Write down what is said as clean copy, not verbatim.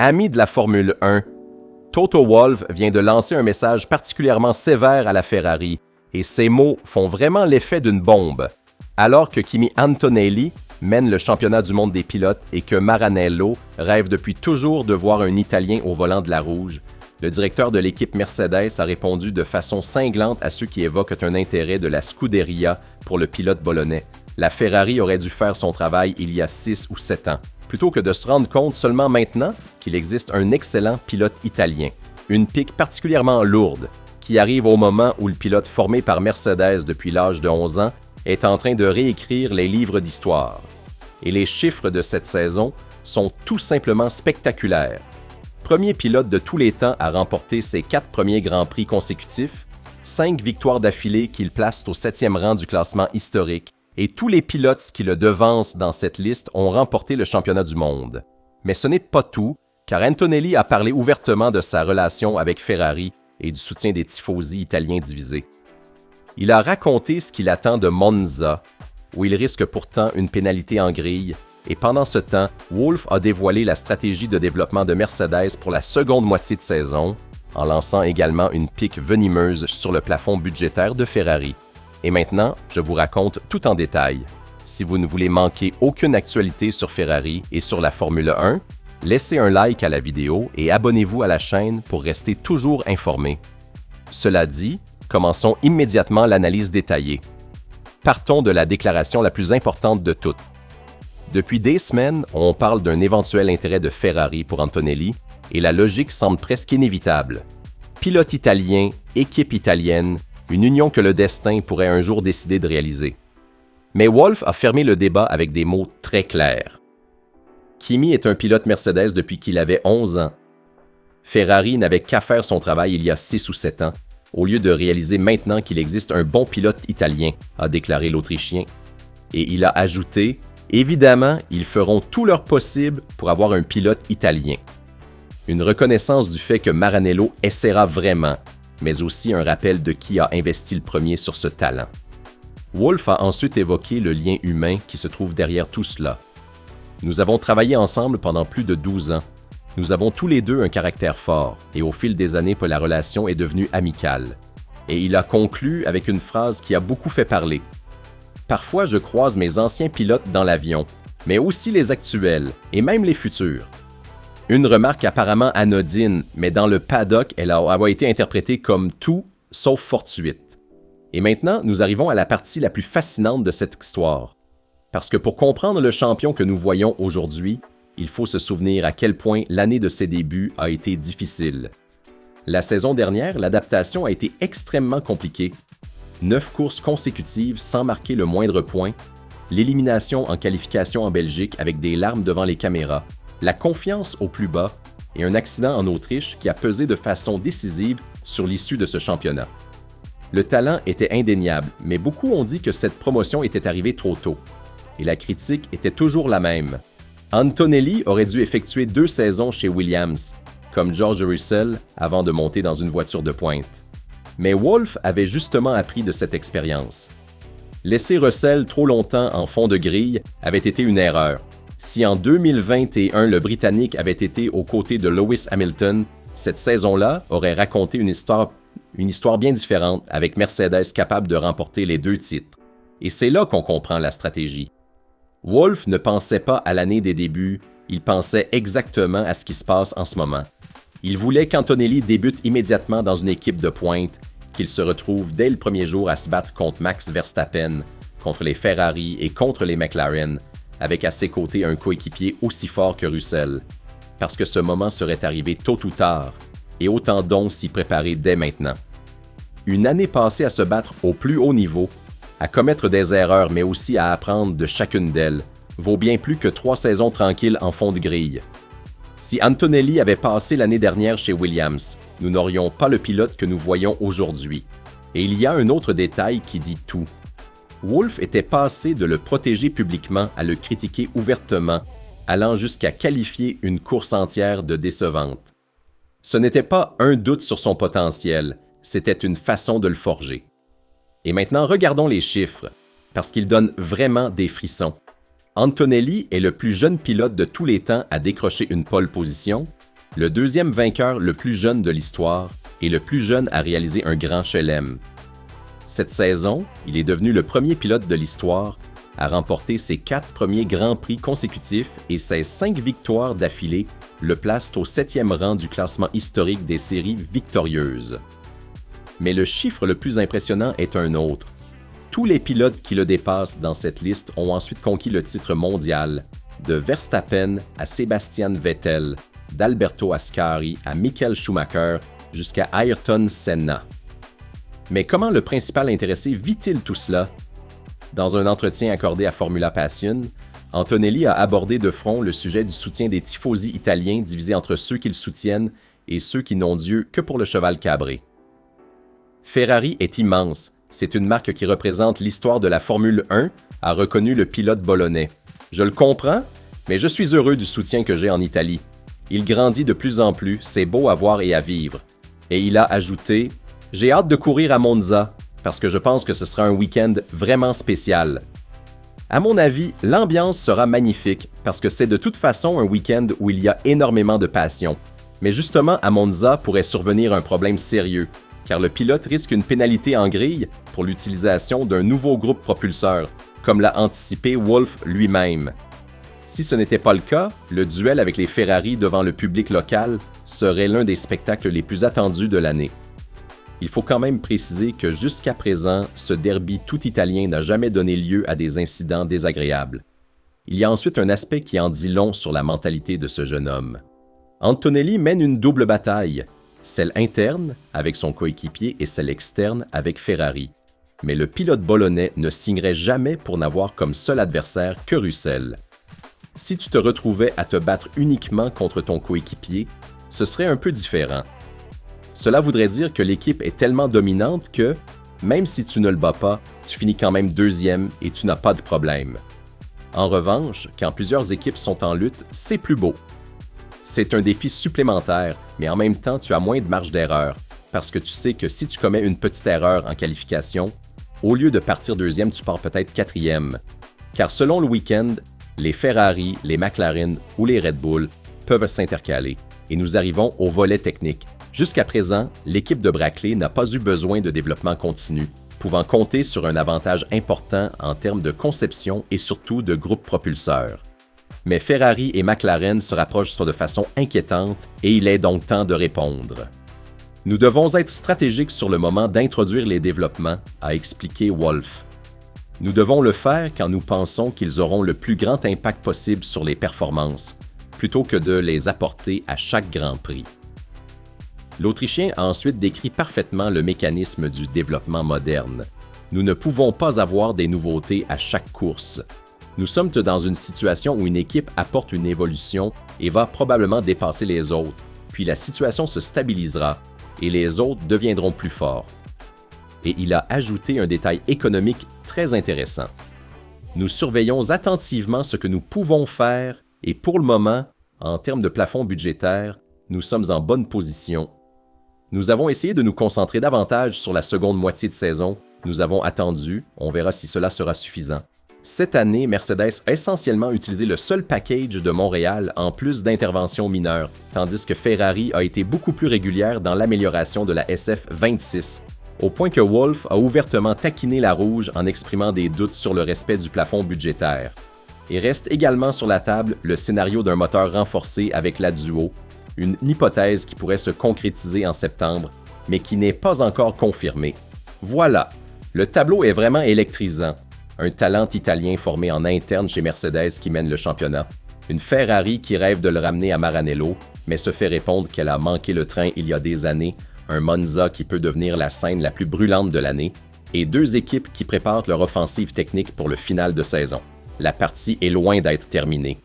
Amis de la Formule 1, Toto Wolff vient de lancer un message particulièrement sévère à la Ferrari, et ces mots font vraiment l'effet d'une bombe. Alors que Kimi Antonelli mène le championnat du monde des pilotes et que Maranello rêve depuis toujours de voir un Italien au volant de la rouge, le directeur de l'équipe Mercedes a répondu de façon cinglante à ceux qui évoquent un intérêt de la Scuderia pour le pilote bolonais. La Ferrari aurait dû faire son travail il y a 6 ou 7 ans, plutôt que de se rendre compte seulement maintenant qu'il existe un excellent pilote italien, une pique particulièrement lourde, qui arrive au moment où le pilote formé par Mercedes depuis l'âge de 11 ans est en train de réécrire les livres d'histoire. Et les chiffres de cette saison sont tout simplement spectaculaires. Premier pilote de tous les temps à remporter ses 4 premiers Grands Prix consécutifs, 5 victoires d'affilée qu'il place au 7e rang du classement historique, et tous les pilotes qui le devancent dans cette liste ont remporté le championnat du monde. Mais ce n'est pas tout, car Antonelli a parlé ouvertement de sa relation avec Ferrari et du soutien des tifosi italiens divisés. Il a raconté ce qu'il attend de Monza, où il risque pourtant une pénalité en grille, et pendant ce temps, Wolff a dévoilé la stratégie de développement de Mercedes pour la seconde moitié de saison, en lançant également une pique venimeuse sur le plafond budgétaire de Ferrari. Et maintenant, je vous raconte tout en détail. Si vous ne voulez manquer aucune actualité sur Ferrari et sur la Formule 1, laissez un like à la vidéo et abonnez-vous à la chaîne pour rester toujours informé. Cela dit, commençons immédiatement l'analyse détaillée. Partons de la déclaration la plus importante de toutes. Depuis des semaines, on parle d'un éventuel intérêt de Ferrari pour Antonelli et la logique semble presque inévitable. Pilote italien, équipe italienne, une union que le destin pourrait un jour décider de réaliser. Mais Wolff a fermé le débat avec des mots très clairs. Kimi est un pilote Mercedes depuis qu'il avait 11 ans. Ferrari n'avait qu'à faire son travail il y a 6 ou 7 ans, au lieu de réaliser maintenant qu'il existe un bon pilote italien, a déclaré l'Autrichien. Et il a ajouté « Évidemment, ils feront tout leur possible pour avoir un pilote italien. » Une reconnaissance du fait que Maranello essaiera vraiment, mais aussi un rappel de qui a investi le premier sur ce talent. Wolff a ensuite évoqué le lien humain qui se trouve derrière tout cela. Nous avons travaillé ensemble pendant plus de 12 ans. Nous avons tous les deux un caractère fort, et au fil des années, la relation est devenue amicale. Et il a conclu avec une phrase qui a beaucoup fait parler. Parfois, je croise mes anciens pilotes dans l'avion, mais aussi les actuels, et même les futurs. Une remarque apparemment anodine, mais dans le paddock, elle a été interprétée comme tout sauf fortuite. Et maintenant, nous arrivons à la partie la plus fascinante de cette histoire. Parce que pour comprendre le champion que nous voyons aujourd'hui, il faut se souvenir à quel point l'année de ses débuts a été difficile. La saison dernière, l'adaptation a été extrêmement compliquée. 9 courses consécutives sans marquer le moindre point, l'élimination en qualification en Belgique avec des larmes devant les caméras, la confiance au plus bas et un accident en Autriche qui a pesé de façon décisive sur l'issue de ce championnat. Le talent était indéniable, mais beaucoup ont dit que cette promotion était arrivée trop tôt. Et la critique était toujours la même. Antonelli aurait dû effectuer 2 saisons chez Williams, comme George Russell avant de monter dans une voiture de pointe. Mais Wolff avait justement appris de cette expérience. Laisser Russell trop longtemps en fond de grille avait été une erreur. Si en 2021 le Britannique avait été aux côtés de Lewis Hamilton, cette saison-là aurait raconté une histoire bien différente avec Mercedes capable de remporter les 2 titres. Et c'est là qu'on comprend la stratégie. Wolff ne pensait pas à l'année des débuts, il pensait exactement à ce qui se passe en ce moment. Il voulait qu'Antonelli débute immédiatement dans une équipe de pointe, qu'il se retrouve dès le premier jour à se battre contre Max Verstappen, contre les Ferrari et contre les McLaren, avec à ses côtés un coéquipier aussi fort que Russell, parce que ce moment serait arrivé tôt ou tard, et autant donc s'y préparer dès maintenant. Une année passée à se battre au plus haut niveau, à commettre des erreurs mais aussi à apprendre de chacune d'elles, vaut bien plus que 3 saisons tranquilles en fond de grille. Si Antonelli avait passé l'année dernière chez Williams, nous n'aurions pas le pilote que nous voyons aujourd'hui. Et il y a un autre détail qui dit tout. Wolff était passé de le protéger publiquement à le critiquer ouvertement, allant jusqu'à qualifier une course entière de décevante. Ce n'était pas un doute sur son potentiel, c'était une façon de le forger. Et maintenant, regardons les chiffres, parce qu'ils donnent vraiment des frissons. Antonelli est le plus jeune pilote de tous les temps à décrocher une pole position, le deuxième vainqueur le plus jeune de l'histoire et le plus jeune à réaliser un grand chelem. Cette saison, il est devenu le premier pilote de l'histoire à remporter ses 4 premiers Grands Prix consécutifs et ses 5 victoires d'affilée le placent au 7e rang du classement historique des séries victorieuses. Mais le chiffre le plus impressionnant est un autre. Tous les pilotes qui le dépassent dans cette liste ont ensuite conquis le titre mondial, de Verstappen à Sebastian Vettel, d'Alberto Ascari à Michael Schumacher jusqu'à Ayrton Senna. Mais comment le principal intéressé vit-il tout cela? Dans un entretien accordé à Formula Passion, Antonelli a abordé de front le sujet du soutien des tifosi italiens divisés entre ceux qui le soutiennent et ceux qui n'ont Dieu que pour le cheval cabré. Ferrari est immense, c'est une marque qui représente l'histoire de la Formule 1, a reconnu le pilote bolonais. Je le comprends, mais je suis heureux du soutien que j'ai en Italie. Il grandit de plus en plus, c'est beau à voir et à vivre. Et il a ajouté « J'ai hâte de courir à Monza, parce que je pense que ce sera un week-end vraiment spécial. » À mon avis, l'ambiance sera magnifique, parce que c'est de toute façon un week-end où il y a énormément de passion. Mais justement, à Monza pourrait survenir un problème sérieux, car le pilote risque une pénalité en grille pour l'utilisation d'un nouveau groupe propulseur, comme l'a anticipé Wolff lui-même. Si ce n'était pas le cas, le duel avec les Ferrari devant le public local serait l'un des spectacles les plus attendus de l'année. Il faut quand même préciser que jusqu'à présent, ce derby tout italien n'a jamais donné lieu à des incidents désagréables. Il y a ensuite un aspect qui en dit long sur la mentalité de ce jeune homme. Antonelli mène une double bataille, celle interne avec son coéquipier et celle externe avec Ferrari. Mais le pilote bolonais ne signerait jamais pour n'avoir comme seul adversaire que Russell. Si tu te retrouvais à te battre uniquement contre ton coéquipier, ce serait un peu différent. Cela voudrait dire que l'équipe est tellement dominante que, même si tu ne le bats pas, tu finis quand même deuxième et tu n'as pas de problème. En revanche, quand plusieurs équipes sont en lutte, c'est plus beau. C'est un défi supplémentaire, mais en même temps, tu as moins de marge d'erreur, parce que tu sais que si tu commets une petite erreur en qualification, au lieu de partir deuxième, tu pars peut-être quatrième. Car selon le week-end, les Ferrari, les McLaren ou les Red Bull peuvent s'intercaler, et nous arrivons au volet technique. Jusqu'à présent, l'équipe de Brackley n'a pas eu besoin de développement continu, pouvant compter sur un avantage important en termes de conception et surtout de groupe propulseur. Mais Ferrari et McLaren se rapprochent de façon inquiétante et il est donc temps de répondre. Nous devons être stratégiques sur le moment d'introduire les développements, a expliqué Wolff. Nous devons le faire quand nous pensons qu'ils auront le plus grand impact possible sur les performances, plutôt que de les apporter à chaque Grand Prix. L'Autrichien a ensuite décrit parfaitement le mécanisme du développement moderne. Nous ne pouvons pas avoir des nouveautés à chaque course. Nous sommes dans une situation où une équipe apporte une évolution et va probablement dépasser les autres, puis la situation se stabilisera et les autres deviendront plus forts. Et il a ajouté un détail économique très intéressant. Nous surveillons attentivement ce que nous pouvons faire et pour le moment, en termes de plafond budgétaire, nous sommes en bonne position. Nous avons essayé de nous concentrer davantage sur la seconde moitié de saison. Nous avons attendu, on verra si cela sera suffisant. Cette année, Mercedes a essentiellement utilisé le seul package de Montréal en plus d'interventions mineures, tandis que Ferrari a été beaucoup plus régulière dans l'amélioration de la SF26, au point que Wolff a ouvertement taquiné la rouge en exprimant des doutes sur le respect du plafond budgétaire. Et reste également sur la table le scénario d'un moteur renforcé avec la Duo, une hypothèse qui pourrait se concrétiser en septembre, mais qui n'est pas encore confirmée. Voilà, le tableau est vraiment électrisant. Un talent italien formé en interne chez Mercedes qui mène le championnat, une Ferrari qui rêve de le ramener à Maranello, mais se fait répondre qu'elle a manqué le train il y a des années, un Monza qui peut devenir la scène la plus brûlante de l'année, et 2 équipes qui préparent leur offensive technique pour le final de saison. La partie est loin d'être terminée.